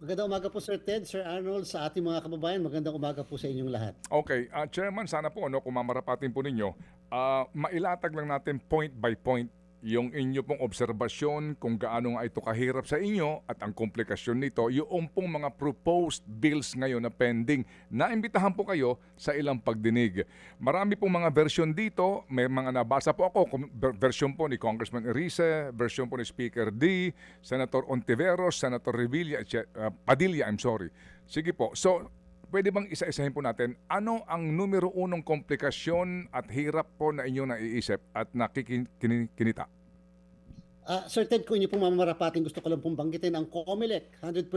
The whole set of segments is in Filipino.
Magandang umaga po Sir Ted, Sir Arnold, sa ating mga kababayan. Magandang umaga po sa inyong lahat. Okay, Chairman, sana po kung mamarapatin po ninyo, mailatag lang natin point by point yung inyo pong obserbasyon kung gaano nga ito kahirap sa inyo at ang komplikasyon nito, yung pong mga proposed bills ngayon na pending. Naimbitahan po kayo sa ilang pagdinig. Marami pong mga version dito, may mga nabasa po ako, version po ni Congressman Erice, version po ni Speaker D, Senator Ontiveros, Senator Revilla, Padilla, I'm sorry. Sige po, so pwede bang isa-isahin po natin ano ang numero unong komplikasyon at hirap po na inyong naiisip at nakikinita? Sir Ted, kung inyo pong mamarapating, gusto ko lang pong banggitin ang COMELEC, 100%.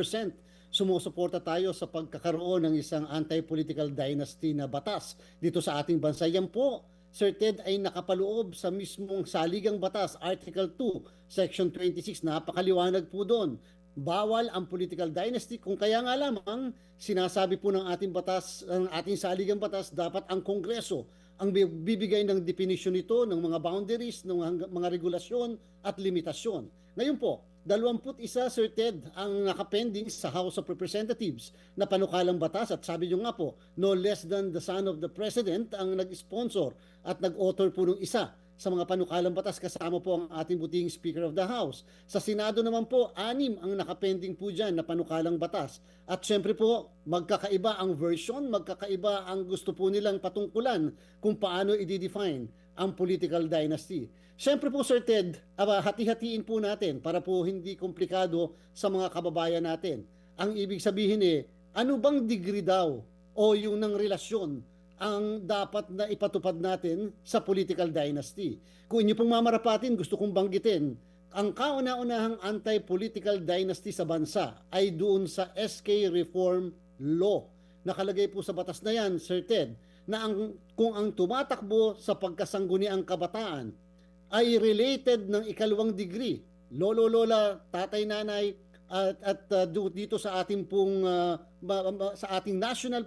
Sumusuporta tayo sa pagkakaroon ng isang anti-political dynasty na batas dito sa ating bansa. Yan po, Sir Ted, ay nakapaloob sa mismong saligang batas, Article 2, Section 26. Napakaliwanag po doon. Bawal ang political dynasty, kung kaya nga lamang sinasabi po ng ating batas, ang ating saligang batas, dapat ang Kongreso ang bibigay ng definition nito, ng mga boundaries, ng mga regulasyon at limitasyon. Ngayon po, 21 Sir Ted ang nakapending sa House of Representatives na panukalang batas, at sabi nyo nga po, no less than the son of the President ang nag-sponsor at nag-author po ng isa sa mga panukalang batas, kasama po ang ating buting Speaker of the House. Sa Senado naman po, 6 ang nakapending po dyan na panukalang batas. At syempre po, magkakaiba ang version, magkakaiba ang gusto po nilang patungkulan kung paano i-define ang political dynasty. Syempre po Sir Ted, hati-hatiin po natin para po hindi komplikado sa mga kababayan natin. Ang ibig sabihin ano bang degree daw o yung ng relasyon ang dapat na ipatupad natin sa political dynasty. Kung inyo pong mamarapatin, gusto kong banggitin, ang kauna-unahang anti-political dynasty sa bansa ay doon sa SK Reform Law. Nakalagay po sa batas na yan, Sir Ted, na kung ang tumatakbo sa pagkasangguniang kabataan ay related ng ikalawang degree, lolo, lola, tatay, nanay, dito sa ating pong sa ating national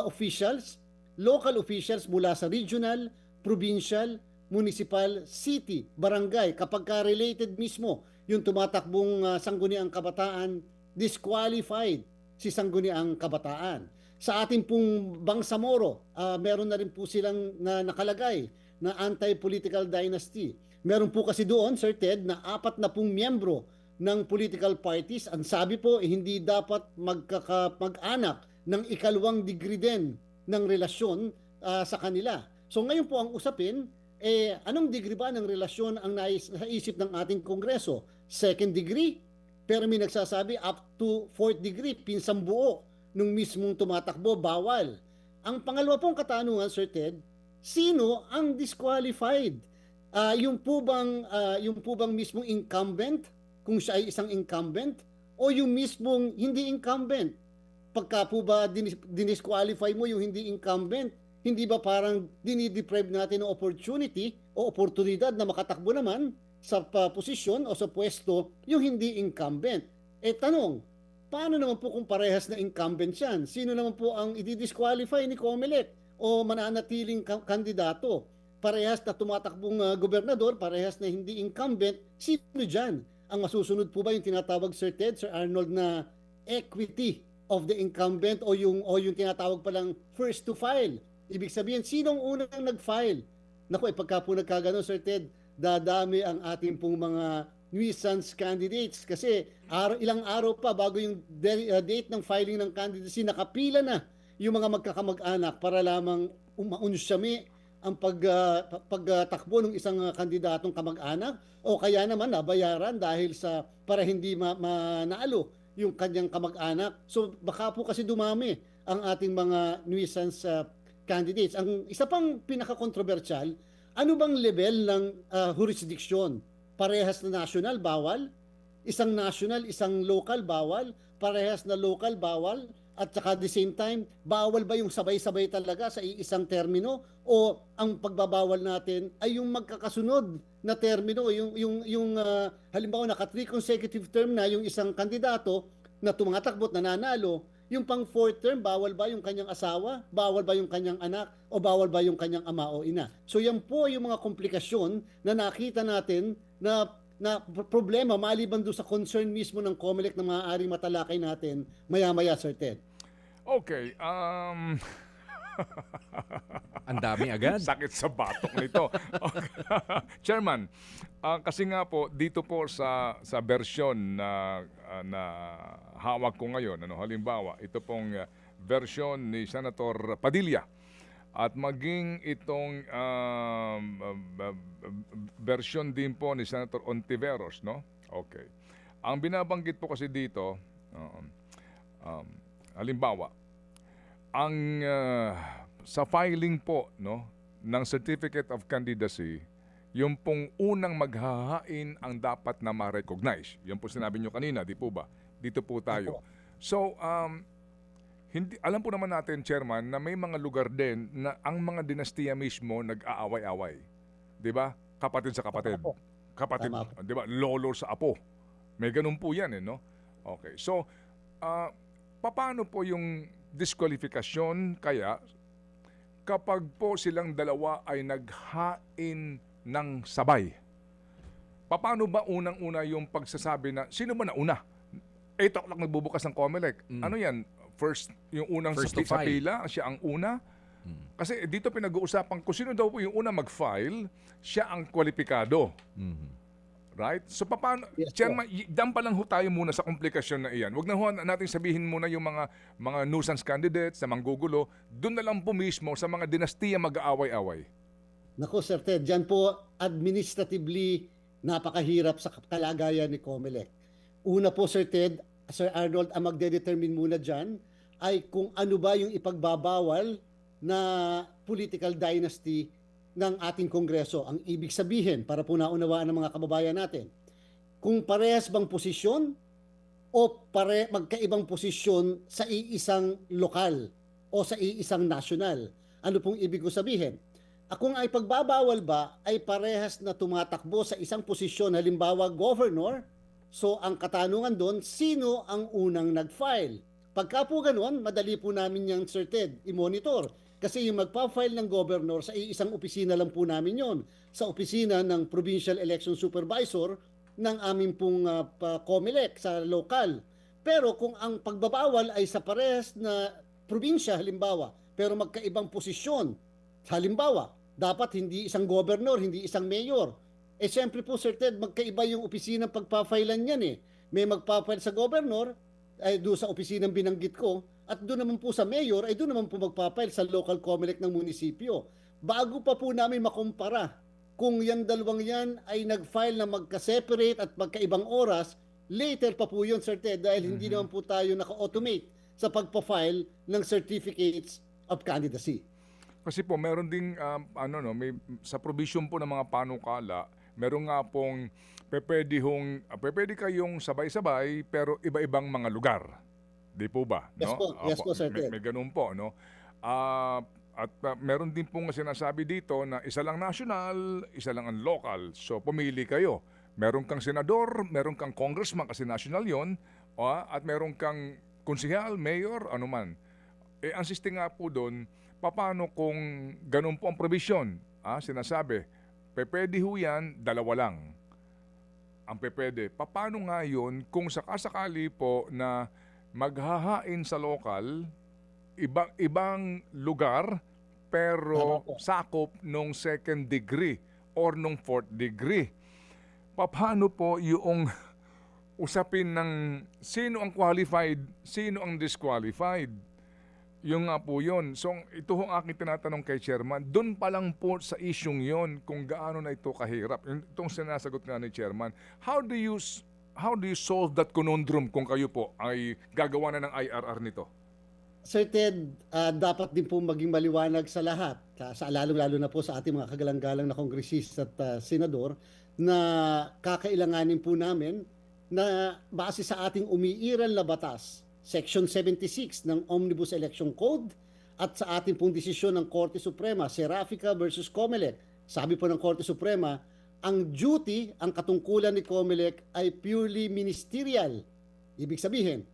officials, local officials mula sa regional, provincial, municipal, city, barangay, kapag ka-related mismo yung tumatakbong sangguniang kabataan, disqualified si sangguniang kabataan. Sa ating pong Bangsamoro, meron na rin po silang nakalagay na anti-political dynasty. Meron po kasi doon, Sir Ted, na 40 miyembro ng political parties. Ang sabi po, hindi dapat mag-anak ng ikalawang degree din ng relasyon sa kanila. So ngayon po ang usapin, anong degree ba ng relasyon ang naisip ng ating Kongreso? Second degree? Pero may nagsasabi up to fourth degree, pinsang buo nung mismong tumatakbo, bawal. Ang pangalawa pong katanungan, Sir Ted, sino ang disqualified? Yung po bang mismong incumbent, kung siya ay isang incumbent, o yung mismong hindi incumbent? Pagka po ba dinisqualify mo yung hindi incumbent, hindi ba parang dinideprive natin ng opportunity o oportunidad na makatakbo naman sa posisyon o sa pwesto yung hindi incumbent? Tanong, paano naman po kung parehas na incumbent yan? Sino naman po ang i-disqualify ni COMELEC o mananatiling kandidato? Parehas na tumatakbong gobernador, parehas na hindi incumbent, sino dyan? Ang masusunod po ba yung tinatawag, Sir Ted, Sir Arnold, na equity of the incumbent o yung tinatawag palang first to file? Ibig sabihin, sinong unang nag-file? Naku, pagka po nagkagano, Sir Ted, dadami ang ating pong mga nuisance candidates kasi ilang araw pa bago yung date ng filing ng candidacy, nakapila na yung mga magkakamag-anak para lamang umaunsyami ang pagtakbo ng isang kandidatong kamag-anak, o kaya naman nabayaran dahil para hindi manalo yung kanyang kamag-anak. So baka po kasi dumami ang ating mga nuisance candidates. Ang isa pang pinaka-controversial, ano bang level ng jurisdiction? Parehas na national, bawal? Isang national, isang local, bawal? Parehas na local, bawal? At saka at the same time, bawal ba yung sabay-sabay talaga sa isang termino, o ang pagbabawal natin ay yung magkakasunod na termino, yung halimbawa naka 3 consecutive term na yung isang kandidato na tumatakbo at nananalo, yung pang fourth term, bawal ba yung kanyang asawa, bawal ba yung kanyang anak, o bawal ba yung kanyang ama o ina? So yan po yung mga komplikasyon na nakita natin na na problema maliban doon sa concern mismo ng COMELEC na maaaring matalakay natin maya-maya, Sir Ted? Okay, Ang dami agad. sakit sa batok nito. Okay. Chairman, kasi nga po dito po sa version na hawak ko ngayon, halimbawa, ito pong version ni Senator Padilla at maging itong version din po ni Senator Ontiveros, no? Okay. Ang binabanggit po kasi dito, halimbawa, ang sa filing po, no, ng Certificate of Candidacy, yung pong unang maghahain ang dapat na ma-recognize. Yan po sinabi nyo kanina, di po ba? Dito po tayo. So, hindi, alam po naman natin, Chairman, na may mga lugar din na ang mga dinastiya mismo nag-aaway-away. Di ba? Kapatid sa kapatid. Kapatid, Tama po. di ba? Lolo sa apo. May ganun po yan, no? Okay. So, paano po yung diskwalifikasyon kaya kapag po silang dalawa ay naghain ng sabay? Paano ba unang-una yung pagsasabi na sino ba nauna? 8 o'clock nagbubukas ng COMELEC. Ano yan? First, yung unang First sa, to sa file. pila, siya ang una. Kasi dito pinag-uusapan kung sino daw po yung una mag-file, siya ang kwalipikado. Right? So paano, Yes, Chairman, dyan pa lang ho tayo muna sa komplikasyon na iyan. Huwag na ho natin sabihin muna yung mga nuisance candidates na manggugulo, doon na lang po mismo sa mga dinastiya mag-aaway-away. Naku, Sir Ted, dyan po administratively napakahirap sa kalagayan ni COMELEC. Una po, Sir Ted, Sir Arnold, ang magde-determine muna dyan ay kung ano ba yung ipagbabawal na political dynasty ng ating Kongreso. Ang ibig sabihin, para po naunawaan ng mga kababayan natin, kung parehas bang posisyon o magkaibang posisyon sa iisang lokal o sa iisang national. Ano pong ibig ko sabihin? Kung ay pagbabawal ba ay parehas na tumatakbo sa isang posisyon, halimbawa governor, so ang katanungan doon, sino ang unang nag-file? Pagka po ganun, madali po namin yung Sir Ted i-monitor. Kasi yung magpa-file ng governor sa isang opisina lang po namin yon, sa opisina ng Provincial Election Supervisor ng aming pong COMELEC sa local. Pero kung ang pagbabawal ay sa parehas na probinsya, halimbawa, pero magkaibang posisyon, halimbawa, dapat hindi isang governor, hindi isang mayor. Siyempre po, Sir Ted, magkaiba yung opisina pagpa-filean yan eh. May magpa-file sa governor, ay doon sa opisinang binanggit ko, at doon naman po sa mayor, ay doon naman po magpapile sa local COMELEC ng munisipyo. Bago pa po namin makumpara kung yan dalawang yan ay nag-file na magka-separate at magkaibang oras, later pa po yun, Sir Ted, dahil hindi naman po tayo naka-automate sa pagpa-file ng certificates of candidacy. Kasi po meron ding may sa provision po ng mga panukala, meron nga pong pwede kayong sabay-sabay pero iba-ibang mga lugar. Di po ba? Yes No? po, yes po, Sir Ted. May ganun po, no? Meron din pong sinasabi dito na isa lang national, isa lang ang local. So pumili kayo. Meron kang senador, meron kang congressman kasi national yon, at meron kang konsehal, mayor, anuman. Ang siste nga po doon, paano kung ganun po ang provision? Sinasabi, pwede ho yan, dalawa lang ang pwede. Paano nga yun kung sakasakali po na maghahain sa local, ibang lugar, pero sakop nung second degree or nung fourth degree? Paano po yung usapin ng sino ang qualified, sino ang disqualified? Yung nga po yun. So ito ang aking tinatanong kay Chairman. Doon pa lang po sa isyong yon kung gaano na ito kahirap. Itong sinasagot nga ni Chairman. How do you solve that conundrum kung kayo po ay gagawa na ng IRR nito? Sir Ted, dapat din po maging maliwanag sa lahat, lalo na po sa ating mga kagalang-galang na kongresista at senador, na kakailanganin po namin na base sa ating umiiral na batas, Section 76 ng Omnibus Election Code, at sa ating pong desisyon ng Korte Suprema, Serafica versus COMELEC. Sabi po ng Korte Suprema, ang duty, ang katungkulan ni COMELEC ay purely ministerial. Ibig sabihin,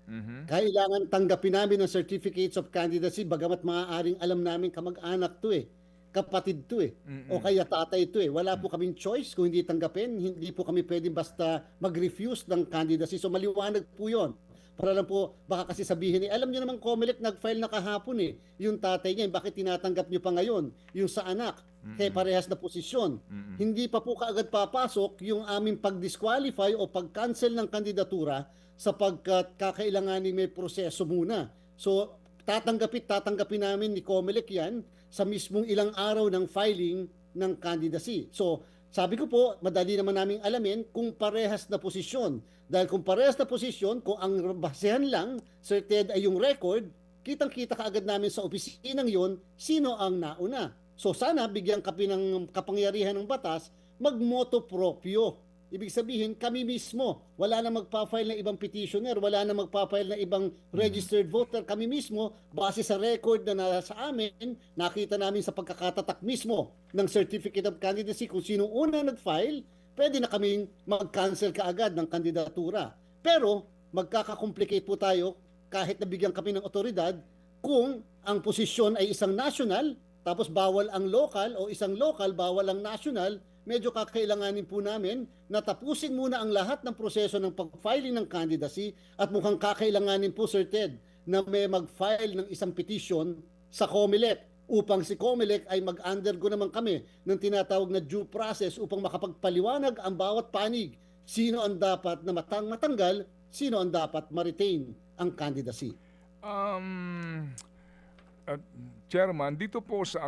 kailangan tanggapin namin ang certificates of candidacy bagamat maaaring alam namin kamag-anak to eh. kapatid to eh. O kaya tatay to eh. Wala po kaming choice kung hindi tanggapin. Hindi po kami pwedeng basta mag-refuse ng candidacy. So maliwanag po yun. Para lang po, baka kasi sabihin alam niyo naman Comelec nag-file na kahapon eh. Yung tatay niya, bakit tinatanggap niyo pa ngayon? Yung sa anak, kaya parehas na posisyon. Hindi pa po kaagad papasok yung aming pag-disqualify o pag-cancel ng kandidatura sapagkat kakailanganin may proseso muna. So, tatanggapin namin ni Comelec yan sa mismong ilang araw ng filing ng candidacy. So, sabi ko po, madali naman namin alamin kung parehas na posisyon. Dahil kung parehas na posisyon, kung ang basehan lang, Sir Ted, ay yung record, kitang-kita kaagad namin sa opisinang yon sino ang nauna. So sana bigyan kapi ng kapangyarihan ng batas, magmoto proprio. Ibig sabihin, kami mismo, wala na magpa-file ng ibang petitioner, wala na magpa-file ng ibang registered voter. Kami mismo, base sa record na nasa amin, nakita namin sa pagkakatatak mismo ng Certificate of Candidacy kung sino una nag-file, pwede na kaming mag-cancel kaagad ng kandidatura. Pero, magkaka-complicate po tayo kahit nabigyan kami ng otoridad kung ang posisyon ay isang national, tapos bawal ang local o isang local, bawal ang national, medyo kakailanganin po namin na tapusin muna ang lahat ng proseso ng pag-filing ng candidacy at mukhang kakailanganin po, Sir Ted, na may mag-file ng isang petition sa Comelec upang si Comelec ay mag-undergo naman kami ng tinatawag na due process upang makapagpaliwanag ang bawat panig. Sino ang dapat na matanggal, sino ang dapat ma-retain ang candidacy. Chairman, dito po sa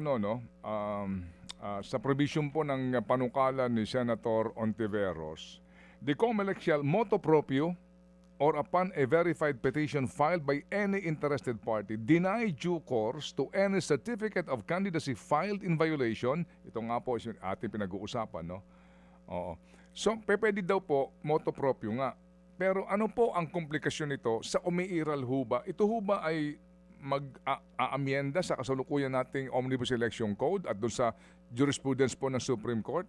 sa provision po ng panukala ni Senator Ontiveros, the Comelec shall motu proprio or upon a verified petition filed by any interested party, deny due course to any certificate of candidacy filed in violation. Ito nga po yung ating pinag-uusapan, no? Oo. So, pwede daw po motu proprio nga. Pero ano po ang komplikasyon nito sa umiiral ho ba? Ito ho ba ay mag-aamyenda sa kasalukuyan nating Omnibus Election Code at doon sa jurisprudence po ng Supreme Court?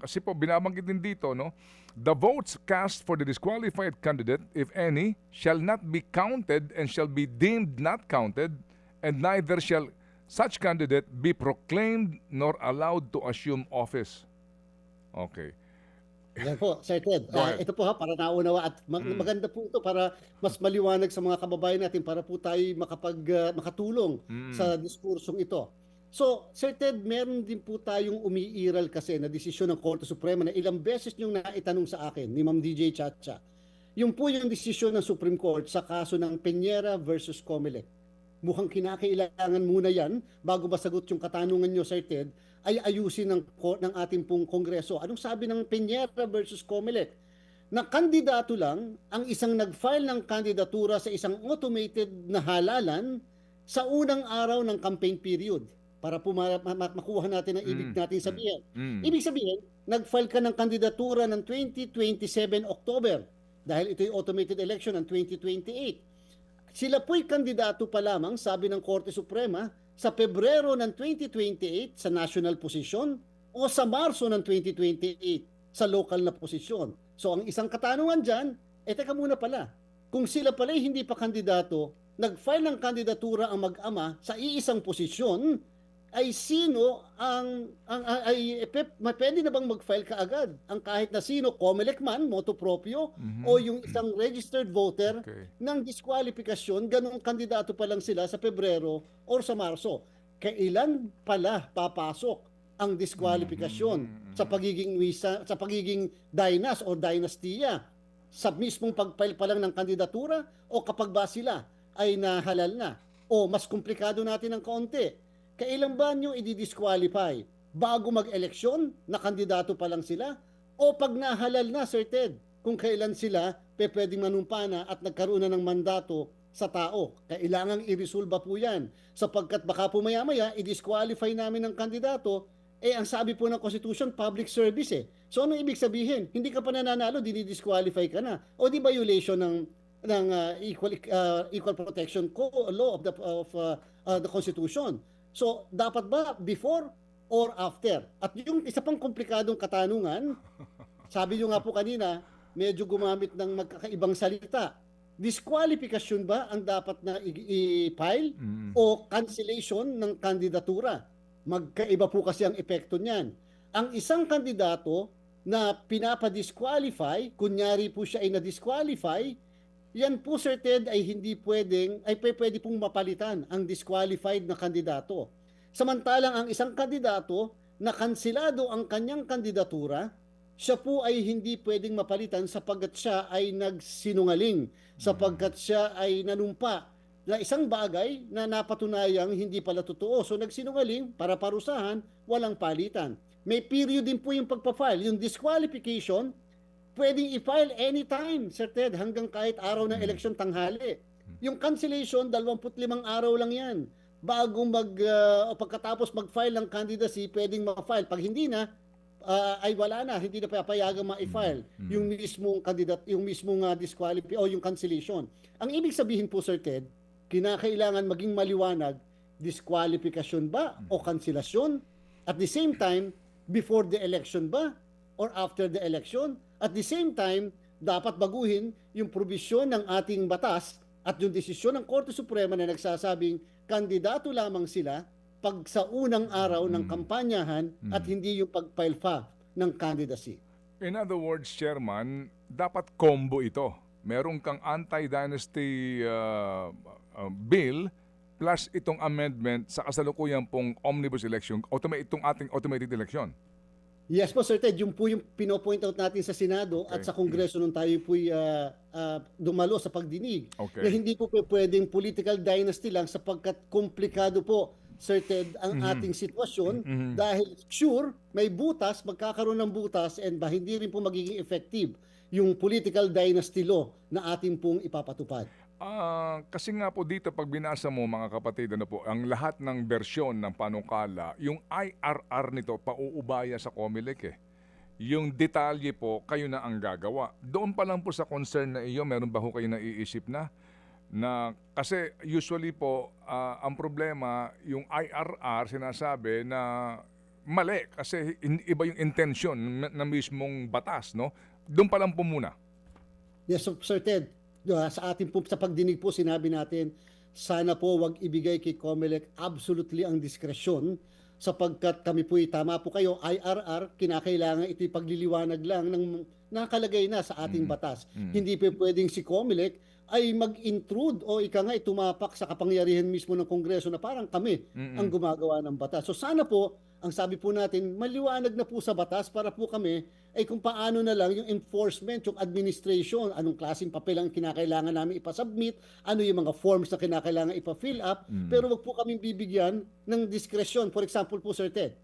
Kasi po binabanggit din dito, no? The votes cast for the disqualified candidate, if any, shall not be counted and shall be deemed not counted, and neither shall such candidate be proclaimed nor allowed to assume office. Okay. Yan po, Sir Ted. Go ahead. Ito po ha, para naunawa at maganda po ito para mas maliwanag sa mga kababayan natin para po tayo makatulong sa diskursong ito. So, Sir Ted, meron din po tayong umiiral kasi na desisyon ng Korte Suprema na ilang beses niyong naitanong sa akin ni Ma'am DJ Chacha. Yung po yung desisyon ng Supreme Court sa kaso ng Peñera versus Comelec. Mukhang kinakailangan muna yan bago masagot yung katanungan niyo, Sir Ted, ay ayusin ng ating pong Kongreso. Anong sabi ng Peñera versus Comelec? Na kandidato lang ang isang nag-file ng kandidatura sa isang automated na halalan sa unang araw ng campaign period para po makuha natin ang ibig natin sabihin. Ibig sabihin, nag-file ka ng kandidatura ng 2027 October dahil ito yung automated election ng 2028. Sila po'y kandidato pa lamang, sabi ng Korte Suprema, sa Pebrero ng 2028 sa national position o sa Marso ng 2028 sa local na posisyon. So ang isang katanungan dyan, teka muna pala, kung sila pala'y hindi pa kandidato, nag-file ng kandidatura ang mag-ama sa iisang posisyon, ay sino pwede na bang mag-file kaagad? Ang kahit na sino, Comelec man, motu proprio, o yung isang registered voter ng diskwalifikasyon, ganung kandidato pa lang sila sa Pebrero or sa Marso. Kailan pala papasok ang diskwalifikasyon sa pagiging dynas o dynastiya? Sa mismong pag-file pa lang ng kandidatura o kapag ba sila ay nahalal na? O mas komplikado natin ng kaunti, kailan ba nyo i-disqualify? Bago mag-eleksyon, na kandidato pa lang sila? O pag nahalal na, Sir Ted, kung kailan sila pwedeng manumpana at nagkaroon na ng mandato sa tao? Kailangang i-resolve po yan. Sapagkat baka po maya-maya, i-disqualify namin ng kandidato, ang sabi po ng Constitution, public service eh. So ano ibig sabihin? Hindi ka pa nananalo, dinidisqualify ka na. O di violation ng equal protection law of the Constitution. So, dapat ba before or after? At yung isa pang komplikadong katanungan, sabi nyo nga po kanina, medyo gumamit ng magkakaibang salita. disqualification ba ang dapat na i-file o cancellation ng kandidatura? Magkaiba po kasi ang epekto niyan. Ang isang kandidato na pinapa-disqualify, kunyari po siya ay na-disqualify, yan po, Sir Ted, ay hindi pwede pong mapalitan ang disqualified na kandidato. Samantalang ang isang kandidato na kansilado ang kanyang kandidatura, siya po ay hindi pwedeng mapalitan sapagkat siya ay nagsinungaling, sapagkat siya ay nanumpa na isang bagay na napatunayang hindi pala totoo. So nagsinungaling para parusahan, walang palitan. May period din po yung pagpa-file. Yung disqualification, pwedeng i-file anytime, Sir Ted, hanggang kahit araw ng eleksyon tanghali. Yung cancellation, 25 araw lang yan. Bago o pagkatapos mag-file ng candidacy, pwedeng ma-file. Pag hindi na, ay wala na, hindi na papayagang ma-file yung mismong kandidat, yung mismong disqualify o yung cancellation. Ang ibig sabihin po, Sir Ted, kinakailangan maging maliwanag, disqualification ba o kanselasyon? At the same time, before the election ba or after the election? At the same time, dapat baguhin yung probisyon ng ating batas at yung desisyon ng Korte Suprema na nagsasabing kandidato lamang sila pag sa unang araw ng kampanyahan at hindi yung pag-file pa ng candidacy. In other words, Chairman, dapat combo ito. Meron kang anti-dynasty bill plus itong amendment sa kasalukuyan pong omnibus election, itong ating automated election. Yes po, Sir Ted. Yung po yung pino-point out natin sa Senado at sa Kongreso nung tayo po'y dumalo sa pagdinig. Okay. Na hindi po pwedeng political dynasty lang sapagkat komplikado po, Sir Ted, ang ating sitwasyon dahil sure, may butas, magkakaroon ng butas and hindi rin po magiging effective yung political dynasty law na ating pong ipapatupad. Kasi nga po dito pag binasa mo mga kapatid, ang lahat ng bersyon ng panukala, yung IRR nito pauubaya sa COMELEC eh. Yung detalye po, kayo na ang gagawa. Doon pa lang po sa concern na iyo, meron ba ho kayo naiisip na kasi usually po, ang problema, yung IRR sinasabi na mali kasi iba yung intention na mismong batas, no? Doon pa lang po muna. Yes, Sir Ted. Sa atin po sa pagdinig po sinabi natin sana po wag ibigay kay COMELEC absolutely ang diskresyon sapagkat kami po tama po kayo IRR kinakailangan ito pagliliwanag lang ng nakalagay na sa ating batas. Hindi po pwedeng si COMELEC ay mag-intrude o ika nga tumapak sa kapangyarihan mismo ng Kongreso na parang kami ang gumagawa ng batas. So sana po ang sabi po natin, maliwanag na po sa batas para po kami ay kung paano na lang yung enforcement, yung administration, anong klaseng papel ang kinakailangan namin ipasubmit, ano yung mga forms na kinakailangan ipa-fill up, pero wag po kami bibigyan ng diskresyon. For example po, Sir Ted,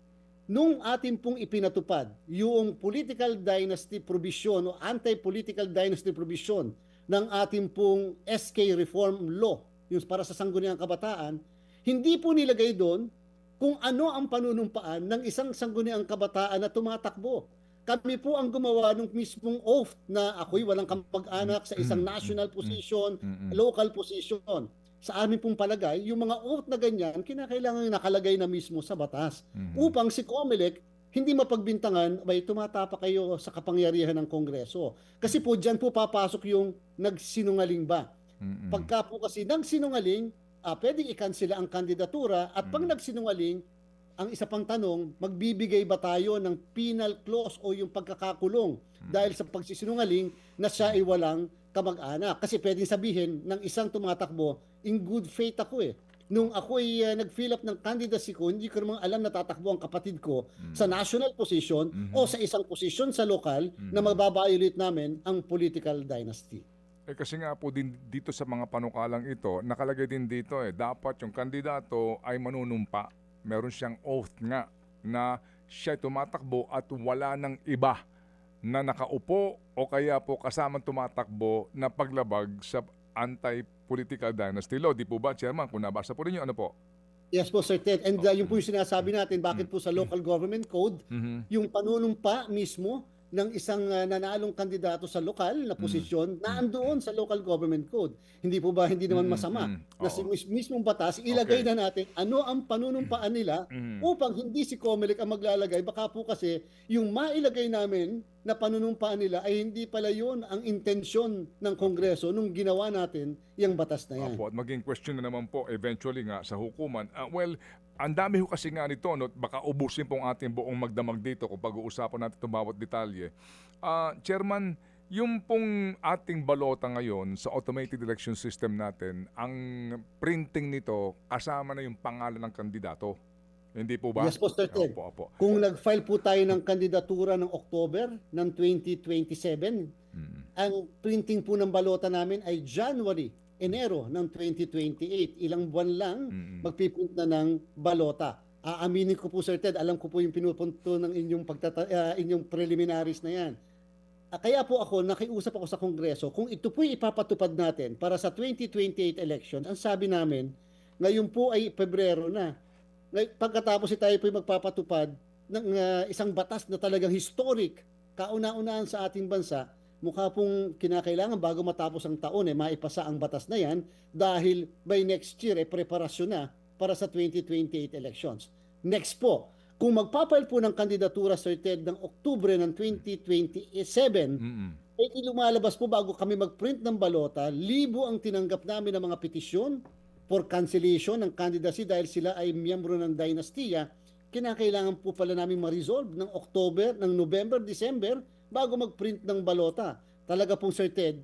nung atin pong ipinatupad yung political dynasty provision o anti-political dynasty provision ng ating pong SK Reform Law, yung para sa sangguniang kabataan, hindi po nilagay doon kung ano ang panunumpaan ng isang sangguniang kabataan na tumatakbo. Kami po ang gumawa ng mismong oath na ako'y walang kamag-anak sa isang national position, local position. Sa amin pong palagay, yung mga oath na ganyan, kinakailangan nakalagay na mismo sa batas. Upang si COMELEC hindi mapagbintangan, may tumatapa kayo sa kapangyarihan ng Kongreso. Kasi po dyan po papasok yung nagsinungaling ba. Pagka po kasi nagsinungaling, pwedeng i-cancel ang kandidatura at pag nagsinungaling, ang isa pang tanong, magbibigay ba tayo ng penal clause o yung pagkakakulong dahil sa pagsisinungaling na siya ay walang kamag-anak? Kasi pwedeng sabihin ng isang tumatakbo, in good faith ako eh. Nung ako ay nag-fill up ng candidacy ko, hindi ko naman alam na tatakbo ang kapatid ko sa national position o sa isang position sa lokal na mababiolate namin ang political dynasty. Kasi nga po din dito sa mga panukalang ito, nakalagay din dito dapat yung kandidato ay manunumpa. Meron siyang oath nga na siya tumatakbo at wala ng iba na nakaupo o kaya po kasamang tumatakbo na paglabag sa anti-political dynasty law. Di po ba, Chairman? Kung nabasa po ninyo, ano po? Yes po, Sir Ted. And yun po yung sinasabi natin, bakit po sa local government code, yung panunumpa mismo ng isang nanalong kandidato sa lokal na posisyon na andoon sa local government code. Hindi po ba, hindi naman masama na si mismong batas, ilagay na natin ano ang panunumpaan nila upang hindi si COMELEC ang maglalagay. Baka po kasi yung mailagay namin na panunumpaan nila ay hindi pala yun ang intensyon ng Kongreso nung ginawa natin yung batas na yan. Opo, at maging question na naman po eventually nga sa hukuman. Well, ang dami ho kasi nga nito, no, baka ubusin pong ating buong magdamag dito kung pag-uusapan natin itong bawat detalye. Chairman, yung pong ating balota ngayon sa automated election system natin, ang printing nito kasama na yung pangalan ng kandidato. Hindi po ba? Yes po, Sir Ted. Opo, opo. Kung nag-file po tayo ng kandidatura ng October ng 2027, ang printing po ng balota namin ay Enero ng 2028. Ilang buwan lang magpiprint na ng balota. Aaminin ko po, Sir Ted, alam ko po yung pinupunto ng inyong preliminaries na yan. Kaya po ako, nakiusap ako sa Kongreso, kung ito po ipapatupad natin para sa 2028 election, ang sabi namin, ngayon po ay Pebrero na. Pagkatapos tayo po magpapatupad ng isang batas na talagang historic, kauna-unaan sa ating bansa, mukha pong kinakailangan bago matapos ang taon maipasa ang batas na yan dahil by next year preparasyon na para sa 2028 elections. Next po, kung magpapail po ng kandidatura, Sir Ted, ng Oktubre ng 2027, lumalabas po bago kami mag-print ng balota, libo ang tinanggap namin ng mga petisyon for cancellation ng candidacy dahil sila ay miyembro ng dinastiya. Kinakailangan po pala namin ma-resolve ng November, December bago mag-print ng balota. Talaga pong, Sir Ted,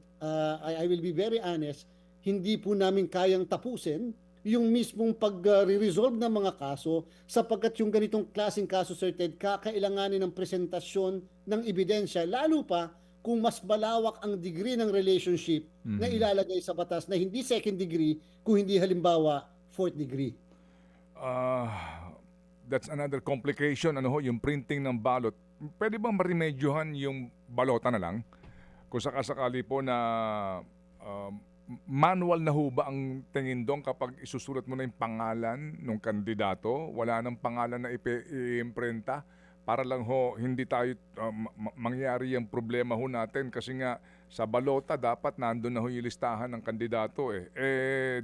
I will be very honest, hindi po namin kayang tapusin yung mismong pag-resolve ng mga kaso sapagkat yung ganitong klaseng kaso, Sir Ted, kakailanganin ng presentasyon ng ebidensya, lalo pa kung mas malawak ang degree ng relationship na ilalagay sa batas na hindi second degree, kung hindi halimbawa fourth degree. That's another complication, yung printing ng balot. Pwede bang maremedyohan yung balota na lang? Kung sakasakali po na manual na ho ba ang tingin doon kapag isusulat mo na yung pangalan ng kandidato? Wala nang pangalan na i-imprenta? Para lang ho, hindi tayo mangyari yung problema ho natin kasi nga sa balota dapat nandun na ho yung listahan ng kandidato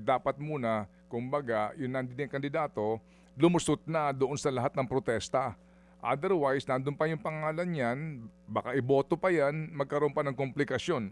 dapat muna, kumbaga, yung nandun yung kandidato, lumusot na doon sa lahat ng protesta. Otherwise, nandun pa yung pangalan yan, baka iboto pa yan, magkaroon pa ng komplikasyon.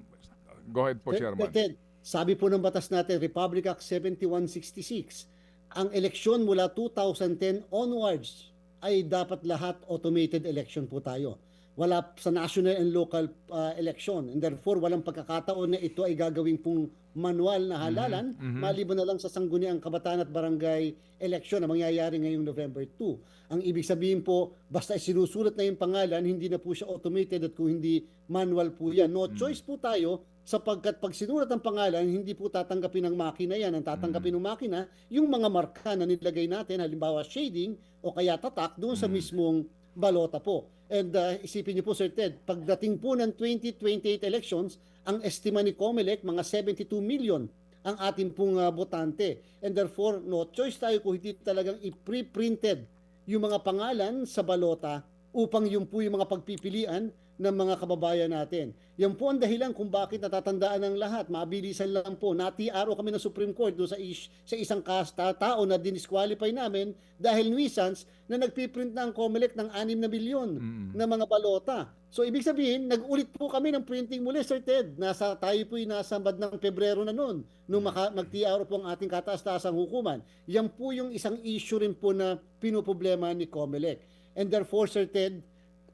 Go ahead po, Chairman. Ted, sabi po ng batas natin, Republic Act 7166, ang eleksyon mula 2010 onwards ay dapat lahat automated election po tayo. Wala sa national and local election. And therefore, walang pagkakataon na ito ay gagawin pong manual na halalan, maliban na lang sa sangguniang kabataan at barangay election na mangyayari ngayong November 2. Ang ibig sabihin po, basta sinusulat na yung pangalan, hindi na po siya automated at kung hindi manual po yan. No choice po tayo sapagkat pag sinulat ang pangalan, hindi po tatanggapin ng makina yan. Ang tatanggapin ng makina, yung mga marka na nilagay natin, halimbawa shading o kaya tatak doon sa mismong balota po. And isipin niyo po, Sir Ted, pagdating po ng 2028 elections, ang estima ni COMELEC, mga 72 million ang ating pong botante. And therefore, no choice tayo kung hindi talagang i-pre-printed yung mga pangalan sa balota upang yung po yung mga pagpipilian ng mga kababayan natin. Yan po ang dahilan kung bakit natatandaan ng lahat. Mabilisan lang po. Nati-aro kami ng Supreme Court doon sa isang tao na dinisqualify namin dahil nuisance na nagpiprint na ang COMELEC ng 6 na bilyon na mga balota. So ibig sabihin, nag-ulit po kami ng printing muli, Sir Ted. Tayo po yung nasa ng Pebrero na noon nung mag-TRO po ang ating kataas-taasang hukuman. Yan po yung isang issue rin po na pinoproblema ni COMELEC. And therefore, Sir Ted,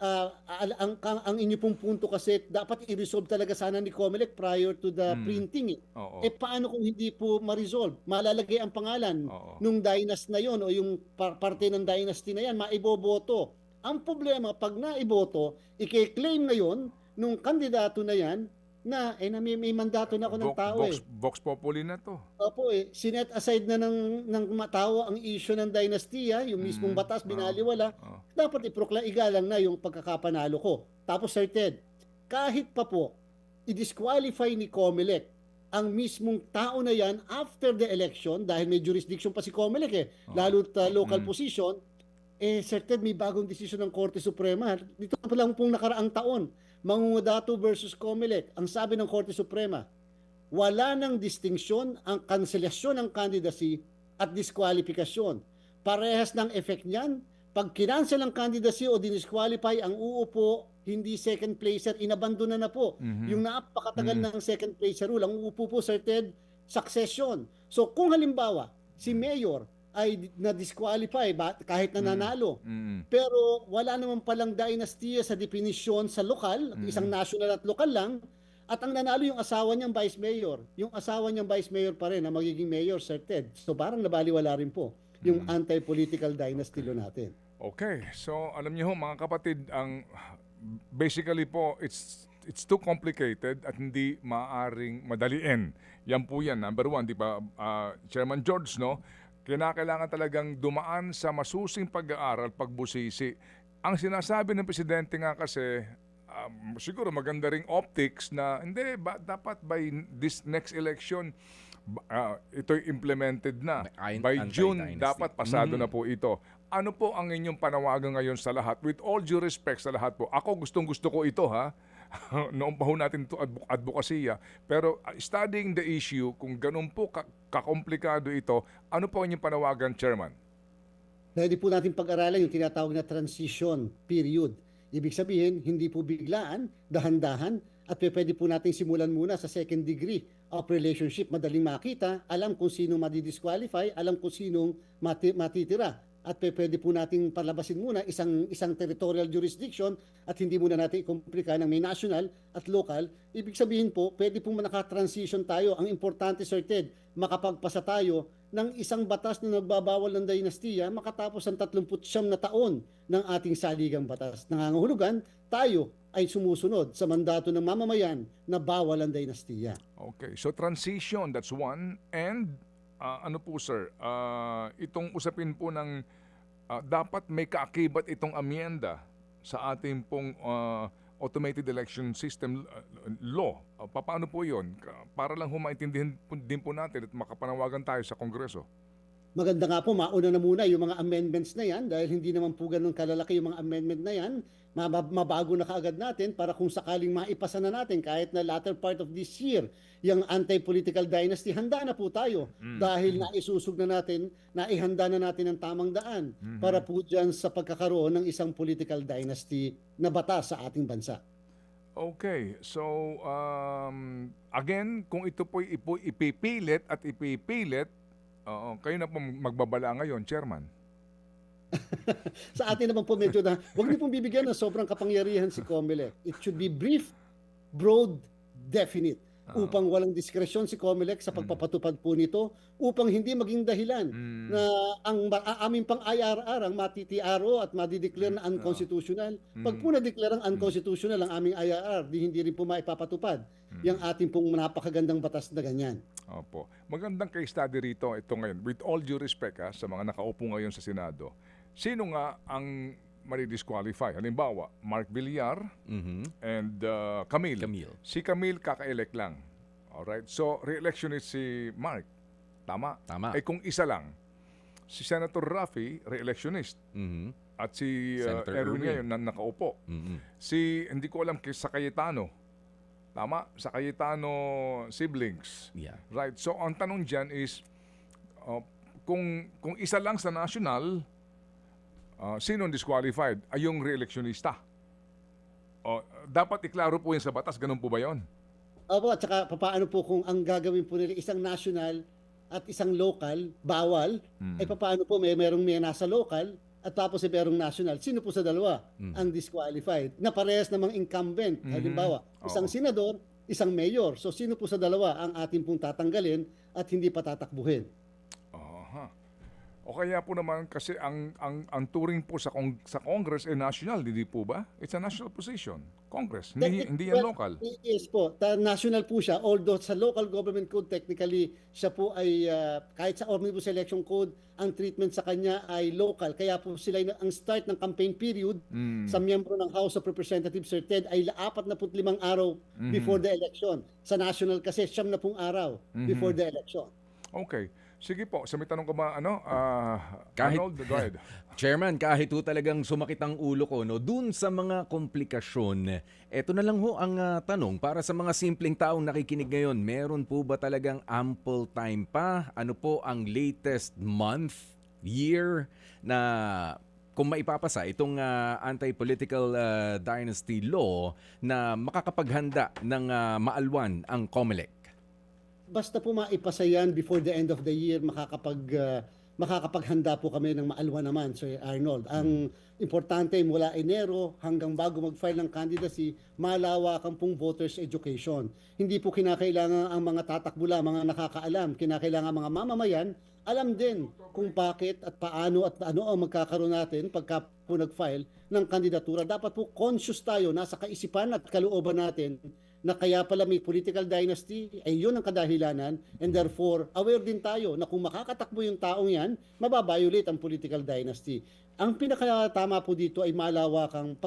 ang inyo pong punto kasi dapat i-resolve talaga sana ni COMELEC prior to the printing. Paano kung hindi po ma-resolve? Malalagay ang pangalan nung dynasty na yon o yung parte ng dynasty na yan, maiboboto. Ang problema, pag naiboto, i-claim ngayon nung kandidato na yan na may mandato na ako ng tao Vox Populi na to. Opo sinet aside na ng tao ang issue ng dinastiya, yung mismong batas binaliwala, dapat igalang na yung pagkakapanalo ko. Tapos Sir Ted, kahit pa po i-disqualify ni COMELEC ang mismong tao na yan after the election, dahil may jurisdiction pa si COMELEC lalo't local position, Sir Ted, may bagong desisyon ng Korte Suprema. Dito pa lang pong nakaraang taon, Mangungudato versus COMELEC, ang sabi ng Korte Suprema, wala nang distinksyon ang kanselasyon ng candidacy at diskwalifikasyon. Parehas ng effect niyan Pag kinansel ang candidacy o dinisqualify, ang uupo, hindi second placer, inabandona na po. Yung napakatagal ng second placer rule, ang uupo po, Sir Ted, succession. So kung halimbawa, si Mayor ay na-disqualify kahit nananalo, pero wala naman palang dynasty sa definisyon sa lokal, isang national at lokal lang, at ang nanalo yung asawa niyang vice mayor. Yung asawa niyang vice mayor pa rin na magiging mayor, Sir Ted. So parang nabaliwala rin po yung anti-political dynasty law natin. Okay, so alam niyo ho mga kapatid, ang basically po it's too complicated at hindi maaring madaliin. Yan po yan. Number one, di ba, Chairman George, no? Kinakailangan talagang dumaan sa masusing pag-aaral, pagbusisi. Ang sinasabi ng presidente nga kasi, siguro maganda ring optics na hindi, dapat by this next election, ito'y implemented na. By June, Anti-dynasty. dapat pasado na po ito. Ano po ang inyong panawagan ngayon sa lahat? With all due respect sa lahat po, ako gustong-gusto ko ito, ha? Noong pa ho natin ito advokasya. Pero studying the issue, kung ganun po kakomplikado ito, ano po ang inyong panawagan, Chairman? Pwede po natin pag-aralan yung tinatawag na transition period. Ibig sabihin, hindi po biglaan, dahan-dahan, at pwede po natin simulan muna sa second degree of relationship. Madaling makita, alam kung sino madi-disqualify, alam kung sinong matitira. At pwede po nating palabasin muna isang territorial jurisdiction at hindi muna natin ikomplika ng may national at local. Ibig sabihin po, pwede po naka-transition tayo. Ang importante, Sir Ted, makapagpasa tayo ng isang batas na nagbabawal ng dinastiya makatapos ang 39 na taon ng ating saligang batas. Nangangahulugan, tayo ay sumusunod sa mandato ng mamamayan na bawal ang dinastiya. Okay, so transition, that's one. And ano po sir, itong usapin po ng dapat may kaakibat itong amyenda sa ating pong automated election system law. Paano po yun? Para lang humaintindihan din po natin at makapanawagan tayo sa Kongreso. Maganda nga po, mauna na muna yung mga amendments na yan dahil hindi naman po ganun kalalaki yung mga amendment na yan. Mabago na kaagad natin para kung sakaling maipasa na natin kahit na latter part of this year, yung anti-political dynasty, handa na po tayo dahil naisusog na natin, naihanda na natin ang tamang daan para po dyan sa pagkakaroon ng isang political dynasty na batas sa ating bansa. Okay, so again, kung ito po ipipilit at ipipilit, kayo na po magbabala ngayon, Chairman. Sa atin naman po medyo na, huwag niyo pong bibigyan ng sobrang kapangyarihan si COMELEC. It should be brief, broad, definite. Upang walang diskresyon si COMELEC sa pagpapatupad po nito, upang hindi maging dahilan na ang aming pang IRR ang matitiaro at madideclare na unconstitutional. Pag po na-declare ang unconstitutional ang aming IRR, hindi rin po maipapatupad yung ating pong napakagandang batas na ganyan. Opo. Magandang case study rito ito ngayon. With all due respect sa mga nakaupo ngayon sa Senado, sino nga ang madi-disqualify? Halimbawa, Mark Villar and Camille. Si Camille kaka-elect lang. Alright? So, re-electionist si Mark. Tama? Tama. Eh kung isa lang, si Senator Raffy, re-electionist. At si Senator Erwin Erwin. ngayon na nakaupo. Si, hindi ko alam, sa Cayetano. Tama? Sa Cayetano siblings. Yeah. Right. So, ang tanong dyan is, kung isa lang sa national, sino disqualified? Ay yung re-electionista. Dapat iklaro po yun sa batas. Ganun po ba yun? Opo, at saka paano po kung ang gagawin po nila isang national at isang local, bawal, ay paano po merong may nasa local at tapos merong national. Sino po sa dalawa ang disqualified? Na parehas namang incumbent. Halimbawa, isang senador, isang mayor. So sino po sa dalawa ang ating pong tatanggalin at hindi pa tatakbuhin? Aha. O kaya po naman kasi ang turing po sa Congress ay national, hindi po ba? It's a national position. Congress, hindi yan local. Yes po, national po siya. Although sa local government code, technically, siya po ay, kahit sa Omnibus Election Code, ang treatment sa kanya ay local. Kaya po sila, ang start ng campaign period sa miyembro ng House of Representatives, Sir Ted, ay 45 araw before the election. Sa national kasi, 70 araw before the election. Okay. Sige po, sa may tanong ko ba, Kahit- Arnold, go ahead. Chairman, kahit ho talagang sumakit ang ulo ko, no, dun sa mga komplikasyon, eto na lang ho ang tanong para sa mga simpleng taong nakikinig ngayon, meron po ba talagang ample time pa? Ano po ang latest month, year na kung maipapasa itong anti-political dynasty law na makakapaghanda ng maalwan ang COMELEC? Basta po maipasa yan before the end of the year, makakapaghanda po kami ng maalwa naman, Sir Arnold. Ang importante mula Enero hanggang bago mag-file ng candidacy, malawakan pong voters education. Hindi po kinakailangan ang mga tatakbo lang, mga nakakaalam. Kinakailangan mga mamamayan, alam din kung bakit at paano at ano ang magkakaroon natin pagka po nag-file ng kandidatura. Dapat po conscious tayo, nasa kaisipan at kalooban natin na kaya pala may political dynasty, ay yun ang kadahilanan, and therefore, aware din tayo na kung makakatakbo yung taong yan, mababiolate ang political dynasty. Ang pinakatama po dito ay malawakang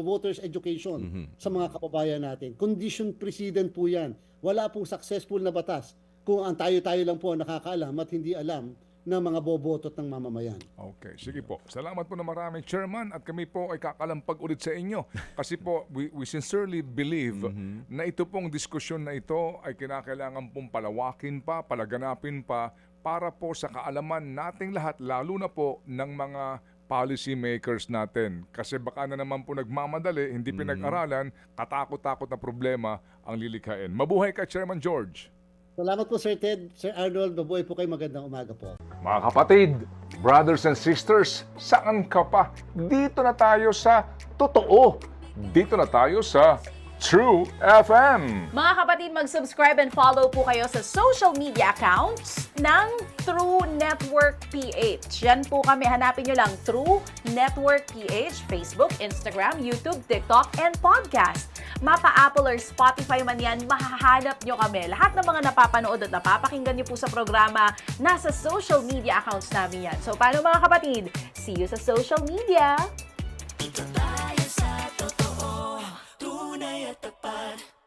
voters education sa mga kababayan natin. Condition precedent po yan. Wala pong successful na batas kung ang tayo-tayo lang po ang nakakaalam at hindi alam ng mga bobotot ng mamamayan. Okay, sige po. Salamat po na maraming, Chairman, at kami po ay kakalampag ulit sa inyo. Kasi po, we sincerely believe na ito pong diskusyon na ito ay kinakailangan pong palawakin pa, palaganapin pa, para po sa kaalaman nating lahat, lalo na po ng mga policy makers natin. Kasi baka na naman po nagmamadali, hindi pinag-aralan, katakot-takot na problema ang lilikhain. Mabuhay ka, Chairman George! Salamat po, Sir Ted. Sir Arnold, mabuhay po kayo. Magandang umaga po. Mga kapatid, brothers and sisters, saan ka pa? Dito na tayo sa totoo. Dito na tayo sa True FM. Mga kapatid, mag-subscribe and follow po kayo sa social media accounts ng True Network PH. Yan po kami, hanapin nyo lang True Network PH, Facebook, Instagram, YouTube, TikTok, and podcast. Mapa Apple or Spotify man yan, mahahanap nyo kami. Lahat ng mga napapanood at napapakinggan nyo po sa programa, nasa social media accounts namin yan. So paano mga kapatid? See you sa social media!